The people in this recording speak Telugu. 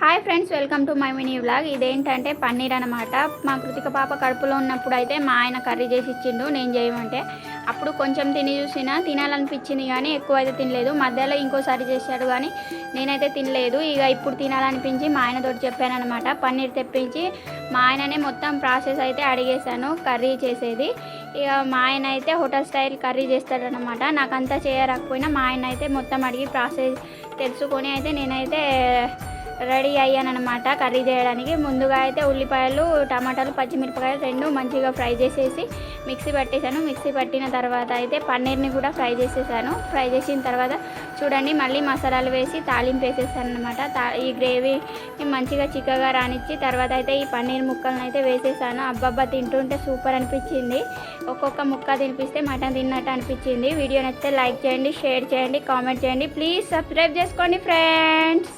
Hi friends, welcome to my mini vlog. ఇదేంటంటే పన్నీర్ అనమాట. మా కృతిక పాప కడుపులో ఉన్నప్పుడు అయితే మా ఆయన కర్రీ చేసి ఇచ్చిండు నేను చేయమంటే. అప్పుడు కొంచెం తిని చూసినా తినాలనిపించింది కానీ ఎక్కువ అయితే తినలేదు. మధ్యలో ఇంకోసారి చేశాడు కానీ నేనైతే తినలేదు. ఇక ఇప్పుడు తినాలనిపించి మా ఆయనతోటి చెప్పాను అనమాట. పన్నీర్ తెప్పించి మా ఆయననే మొత్తం ప్రాసెస్ అయితే అడిగేశాను కర్రీ చేసేది. ఇక మా ఆయన అయితే హోటల్ స్టైల్ కర్రీ చేస్తాడనమాట. నాకు అంతా చేయరాకపోయినా మా ఆయన అయితే మొత్తం అడిగి ప్రాసెస్ తెలుసుకొని అయితే నేనైతే రెడీ అయ్యానమాట కర్రీ చేయడానికి. ముందుగా అయితే ఉల్లిపాయలు, టమాటాలు, పచ్చిమిరపకాయలు రెండు మంచిగా ఫ్రై చేసేసి మిక్సీ పట్టేశాను. మిక్సీ పట్టిన తర్వాత అయితే పన్నీర్ని కూడా ఫ్రై చేసేసాను. ఫ్రై చేసిన తర్వాత చూడండి మళ్ళీ మసాలాలు వేసి తాలింపు వేసేసాను అనమాట. ఈ గ్రేవీని మంచిగా చిక్కగా రానిచ్చి తర్వాత అయితే ఈ పన్నీర్ ముక్కలను అయితే వేసేసాను. అబ్బబ్బా తింటుంటే సూపర్ అనిపించింది. ఒక్కొక్క ముక్క తినిపిస్తే మటన్ తిన్నట్టు అనిపించింది. వీడియో నచ్చితే లైక్ చేయండి, షేర్ చేయండి, కామెంట్ చేయండి. ప్లీజ్ సబ్స్క్రైబ్ చేసుకోండి ఫ్రెండ్స్.